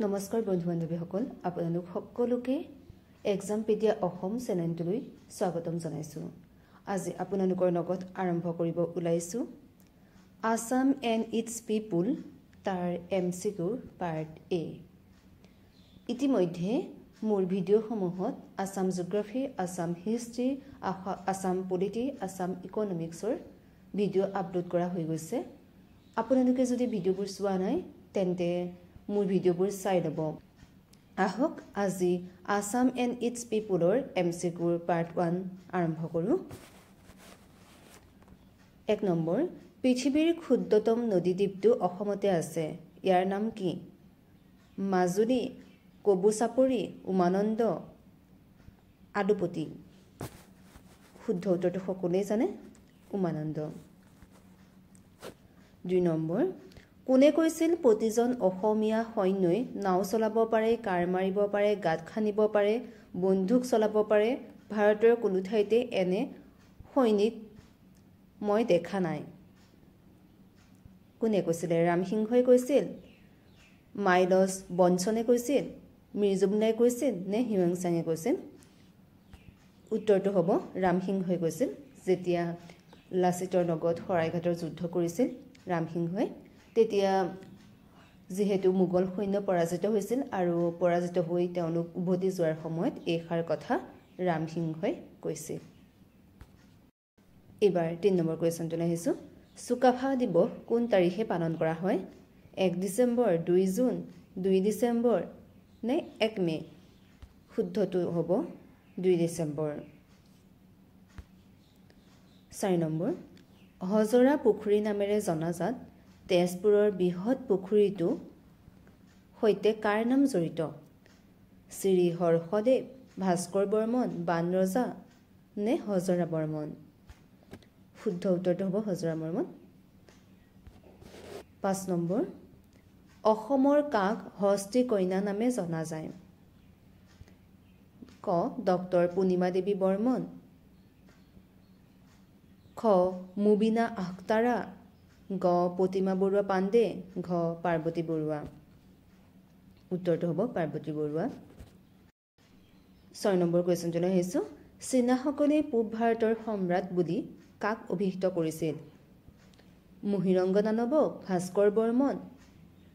নমস্কাৰ বন্ধু বান্ধৱীসকল, আপোনালোক সকলোকে এক্সামপেডিয়া অসম চেনেলটোলৈ স্বাগতম জনাইছোঁ। আজি আপোনালোকৰ লগত আৰম্ভ কৰিব ওলাইছোঁ আসাম এণ্ড ইটছ পিপুল তাৰ MCQ পাৰ্ট A। ইতিমধ্যে মোৰ ভিডিঅ'সমূহত Assam geography, Assam history, Assam polity, Assam ইকনমিক্সৰ ভিডিঅ' আপলোড কৰা হৈ গৈছে। আপোনালোকে যদি ভিডিঅ'বোৰ চোৱা নাই তেন্তে মোৰ ভিডিঅ'বোৰ চাই ল'ব। আহক আজি আসাম এণ্ড ইটছ পিপুলৰ MCQ পাৰ্ট 1 আৰম্ভ কৰোঁ। 1 নম্বৰ, পৃথিৱীৰ ক্ষুদ্ৰতম নদীদ্বীপটো অসমতে আছে। ইয়াৰ নাম কি? মাজুলী, কবুচাপৰি, উমানন্দ, আদুপতি। শুদ্ধ উত্তৰটো সকলোৱে জানে, উমানন্দ। 2 নম্বৰ, কোনে কৈছিল প্ৰতিজন অসমীয়া সৈন্যই নাও চলাব পাৰে, কাৰ মাৰিব পাৰে, গাঁত খান্দিব পাৰে, বন্দুক চলাব পাৰে? ভাৰতৰ কোনো ঠাইতে এনে সৈনিক মই দেখা নাই। কোনে কৈছিলে? ৰামসিংহই কৈছিল, মাইলছ বনছনে কৈছিল, মীৰ জুমলাই কৈছিল নে হিউৱেন-চাঙে কৈছিল? উত্তৰটো হ'ব ৰামসিংহই কৈছিল। যেতিয়া লাচিতৰ লগত শৰাইঘাটৰ যুদ্ধ কৰিছিল ৰামসিংহই, তেতিয়া যিহেতু মোগল সৈন্য পৰাজিত হৈছিল আৰু পৰাজিত হৈ তেওঁলোক উভতি যোৱাৰ সময়ত এইষাৰ কথা ৰামসিংহই কৈছিল। এইবাৰ 3 নম্বৰ কুৱেশ্যনটোলৈ আহিছোঁ। চুকাফা দিৱস কোন তাৰিখে পালন কৰা হয়? 1 ডিচেম্বৰ, 2 জুন, 2 ডিচেম্বৰ নে 1 মে? শুদ্ধটো হ'ব 2 ডিচেম্বৰ। 4 নম্বৰ, হজৰা পুখুৰী নামেৰে জনাজাত তেজপুৰৰ বৃহৎ পুখুৰীটোৰ সৈতে কাৰ নাম জড়িত? শ্ৰী হৰ্ষদেৱ, ভাস্কৰ বৰ্মন, বাণ ৰজা নে হজৰা বৰ্মন? শুদ্ধ উত্তৰটো হ'ব হজৰা বৰ্মন। 5 নম্বৰ, অসমৰ কাক হস্তী কন্যা নামে জনা যায়? ক. ডক্টৰ পূৰ্ণিমা দেৱী বৰ্মন, খ. মুবিনা আখতাৰা, গ. প্ৰতিমা বৰুৱা পাণ্ডে, ঘ. পাৰ্বতী বৰুৱা। উত্তৰটো হ'ব পাৰ্বতী বৰুৱা। 6 নম্বৰ কুৱেশ্যনটোলৈ আহিছোঁ। চীনাসকলে পূব ভাৰতৰ সম্ৰাট বুলি কাক অভিহিত কৰিছিল? মহিৰংগ দানৱক, ভাস্কৰ বৰ্মন,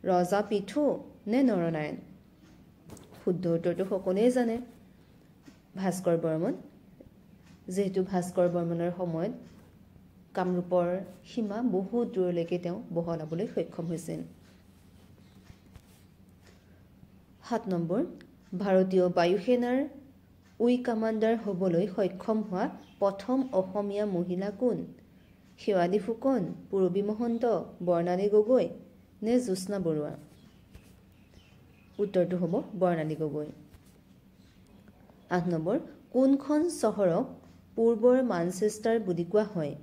ৰজা পিথু নে নৰনাৰায়ণ? শুদ্ধ উত্তৰটো সকলোৱে জানে, ভাস্কৰ বৰ্মন। যিহেতু ভাস্কৰ বৰ্মনৰ সময়ত কামৰূপৰ সীমা বহুত দূৰলৈকে তেওঁ বহলাবলৈ সক্ষম হৈছিল। 7 নম্বৰ, ভাৰতীয় বায়ুসেনাৰ উই কামাণ্ডাৰ হ'বলৈ সক্ষম হোৱা প্ৰথম অসমীয়া মহিলা কোন? শেৱালী ফুকন, পূৰবী মহন্ত, বৰ্ণালী গগৈ নে জ্যোৎস্না বৰুৱা? উত্তৰটো হ'ব বৰ্ণালী গগৈ। 8 নম্বৰ, কোনখন চহৰক পূৰ্বৰ মানচেষ্টাৰ বুলি কোৱা হয়?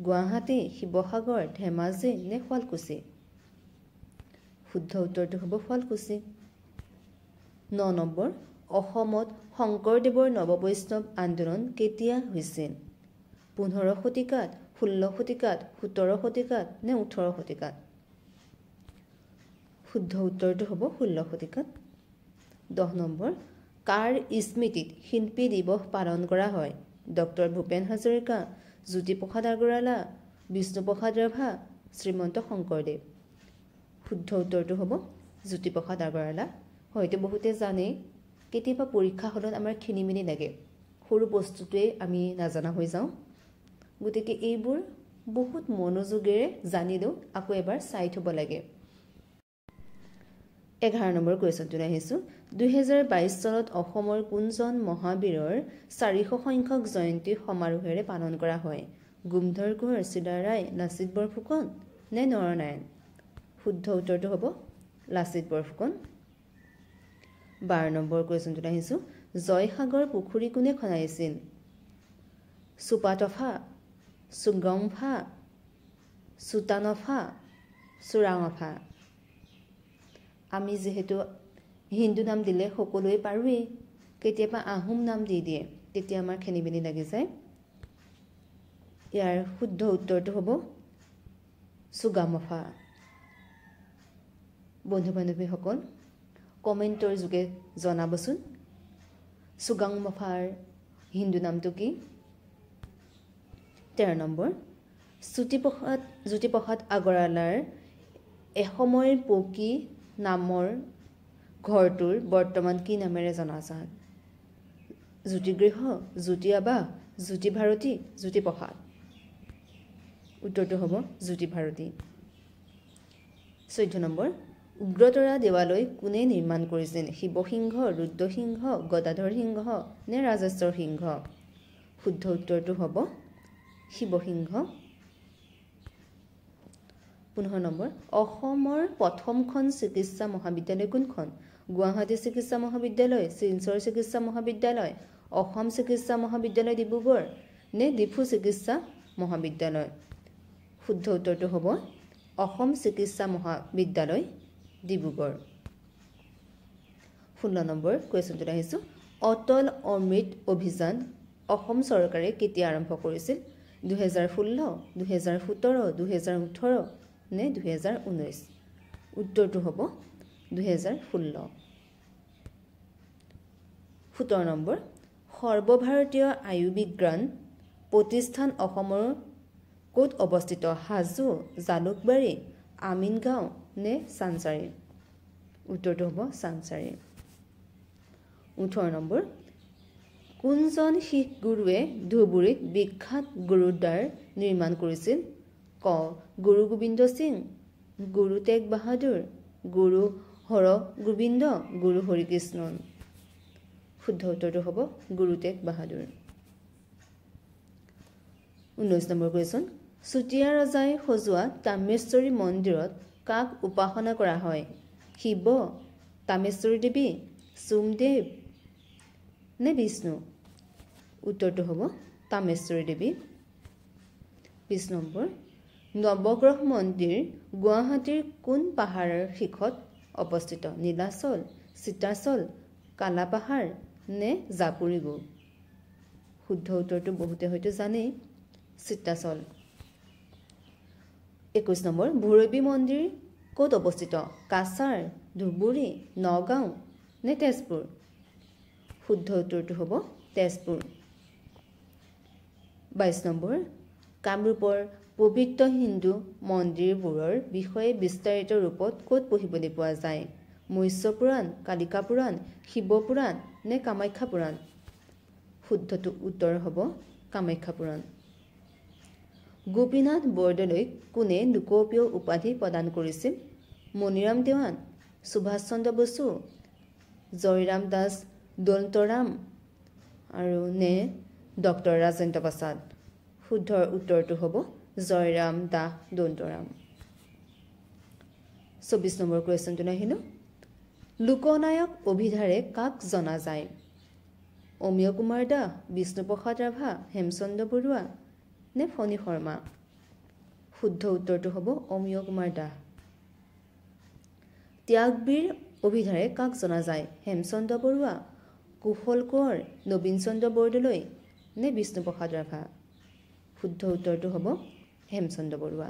গুৱাহাটী, শিৱসাগৰ, ধেমাজি নে শুৱালকুছি? শুদ্ধ উত্তৰটো হ'ব শুৱালকুছি। 9 নম্বৰ, অসমত শংকৰদেৱৰ নৱবৈষ্ণৱ আন্দোলন কেতিয়া হৈছিল? 15 শতিকাত, 16 শতিকাত, 17 শতিকাত নে 18 শতিকাত? শুদ্ধ উত্তৰটো হ'ব 16 শতিকাত। 10 নম্বৰ, কাৰ স্মৃতিত শিল্পী দিৱস পালন কৰা হয়? ডক্টৰ ভূপেন হাজৰিকা, জ্যোতিপ্ৰসাদ আগৰৱালা, বিষ্ণুপ্ৰসাদ ৰাভা, শ্ৰীমন্ত শংকৰদেৱ। শুদ্ধ উত্তৰটো হ'ব জ্যোতিপ্ৰসাদ আগৰৱালা। হয়তো বহুতে জানে, কেতিয়াবা পৰীক্ষা হলত আমাৰ খেলিমেলি লাগে, সৰু বস্তুটোৱে আমি নাজনা হৈ যাওঁ। গতিকে এইবোৰ বহুত মনোযোগেৰে জানিলেও আকৌ এবাৰ চাই থ'ব লাগে। 11 নম্বৰ কুৱেশ্যনটোলৈ আহিছোঁ। 2022 চনত অসমৰ কোনজন মহাবীৰৰ 400 সংখ্যক জয়ন্তী সমাৰোহেৰে পালন কৰা হয়? গোমধৰ কোঁৱৰ, চিলাৰায়, লাচিত বৰফুকন নে নৰনাৰায়ণ? শুদ্ধ উত্তৰটো হ'ব লাচিত বৰফুকন। 12 নম্বৰ কুৱেশ্যনটোলৈ আহিছোঁ। জয়সাগৰ পুখুৰী কোনে খন্দাইছিল? চুপাতফা, চুগমফা, চুটানফা, চুৰাঙফা। আমি যিহেতু হিন্দু নাম দিলে সকলোৱে পাৰোৱেই, কেতিয়াবা আহোম নাম দি দিয়ে, তেতিয়া আমাৰ খেলিমেলি লাগি যায়। ইয়াৰ শুদ্ধ উত্তৰটো হ'ব চুগামফা। বন্ধু বান্ধৱীসকল কমেণ্টৰ যোগে জনাবচোন চুগাং মফাৰ হিন্দু নামটো কি 13 নম্বৰ জ্যোতিপ্ৰসাদ আগৰৱালাৰ এসময়ৰ পকী নামৰ ঘৰটোৰ বৰ্তমান কি নামেৰে জনাজাত জ্যোতিগৃহ জ্যোতি আবাস জ্যোতি ভাৰতী জ্যোতিপ্ৰসাদ উত্তৰটো হ'ব জ্যোতি ভাৰতী 14 নম্বৰ উগ্ৰতৰা দেৱালয় কোনে নিৰ্মাণ কৰিছিল শিৱসিংহ ৰুদ্ৰসিংহ গদাধৰ সিংহ নে ৰাজেশ্বৰ সিংহ শুদ্ধ উত্তৰটো হ'ব শিৱসিংহ 15 নম্বৰ অসমৰ প্ৰথমখন চিকিৎসা মহাবিদ্যালয় কোনখন গুৱাহাটী চিকিৎসা মহাবিদ্যালয় শিলচৰ চিকিৎসা মহাবিদ্যালয় অসম চিকিৎসা মহাবিদ্যালয় ডিব্ৰুগড় নে ডিফু চিকিৎসা মহাবিদ্যালয় শুদ্ধ উত্তৰটো হ'ব অসম চিকিৎসা মহাবিদ্যালয় ডিব্ৰুগড় 16 নম্বৰ কুৱেশ্যনটো আহিছো অটল অমৃত অভিযান অসম চৰকাৰে কেতিয়া আৰম্ভ কৰিছিল 2016 2017 2018 নে 2019 উত্তৰটো হ'ব 2016 17 নম্বৰ সৰ্বভাৰতীয় আয়ুৰ্বিজ্ঞান প্ৰতিষ্ঠান অসমৰ ক'ত অৱস্থিত হাজো জালুকবাৰী আমিনগাঁও নে চানচাৰী উত্তৰটো হ'ব চানচাৰী 18 নম্বৰ কোনজন শিখ গুৰুৱে ধুবুৰীত বিখ্যাত গুৰুদ্বাৰ নিৰ্মাণ কৰিছিল ক গুৰু গোবিন্দ সিং গুৰু তেগ বাহাদুৰ গুৰু হৰ গোবিন্দ গুৰু হৰিকৃষ্ণ শুদ্ধ উত্তৰটো হ'ব গুৰু তেগ বাহাদুৰ 19 নম্বৰ কুৱেশ্যন চুতীয়া ৰজাই সজোৱা তামেশ্বৰী মন্দিৰত কাক উপাসনা কৰা হয় শিৱ তামেশ্বৰী দেৱী সোমদেৱ নে বিষ্ণু উত্তৰটো হ'ব তামেশ্বৰী দেৱী 20 নম্বৰ নৱগ্ৰহ মন্দিৰ গুৱাহাটীৰ কোন পাহাৰৰ শীৰ্ষত অৱস্থিত নীলাচল চিতাচল কালাপাহাৰ নে জাপুৰিগো শুদ্ধ উত্তৰটো বহুতে হয়তো জানেই চিতাচল 21 নম্বৰ ভৈৰৱী মন্দিৰ ক'ত অৱস্থিত কাছাৰ ধুবুৰী নগাঁও নে তেজপুৰ শুদ্ধ উত্তৰটো হ'ব তেজপুৰ 22 নম্বৰ কামৰূপৰ পবিত্ৰ হিন্দু মন্দিৰবোৰৰ বিষয়ে বিস্তাৰিত ৰূপত ক'ত পঢ়িবলৈ পোৱা যায় মৎস্য পুৰাণ কালিকা পুৰাণ শিৱ পুৰাণ নে কামাখ্যা পুৰাণ শুদ্ধটো উত্তৰ হ'ব কামাখ্যা পুৰাণ গোপীনাথ বৰদলৈক কোনে লোকপ্ৰিয় উপাধি প্ৰদান কৰিছিল মণিৰাম দেৱান সুভাষ চন্দ্ৰ বসু জয়ৰাম দাস দন্তৰাম আৰু নে ডক্টৰ ৰাজেন্দ্ৰ প্ৰসাদ শুদ্ধ উত্তৰটো হ'ব জয়ৰাম দাস দন্তৰাম 24 নম্বৰ কুৱেশ্যনটো আহিলো লোকনায়ক অভিধাৰে কাক জনা যায় অমিয় কুমাৰ দাস বিষ্ণুপ্ৰসাদ ৰাভা হেমচন্দ্ৰ বৰুৱা নে ফণী শৰ্মা শুদ্ধ উত্তৰটো হ'ব অমিয় কুমাৰ দাস ত্যাগবীৰ অভিধাৰে কাক জনা যায় হেমচন্দ্ৰ বৰুৱা কুশল কোঁৱৰ নবীন চন্দ্ৰ বৰদলৈ নে বিষ্ণুপ্ৰসাদ ৰাভা শুদ্ধ উত্তৰটো হ'ব হেমচন্দ্ৰ বৰুৱা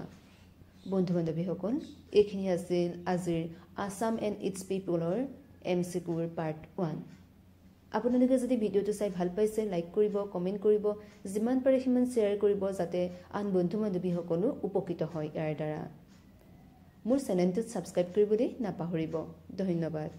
বন্ধু বান্ধৱীসকল এইখিনি আছিল আজিৰ আসাম এণ্ড ইটছ পিপলৰ MCQৰ পাৰ্ট 1 আপোনালোকে যদি ভিডিঅ'টো চাই ভাল পাইছে লাইক কৰিব কমেণ্ট কৰিব যিমান পাৰে সিমান শ্বেয়াৰ কৰিব যাতে আন বন্ধু বান্ধৱীসকলো উপকৃত হয় ইয়াৰ দ্বাৰা মোৰ চেনেলটো ছাবস্ক্ৰাইব কৰিবলৈ নাপাহৰিব ধন্যবাদ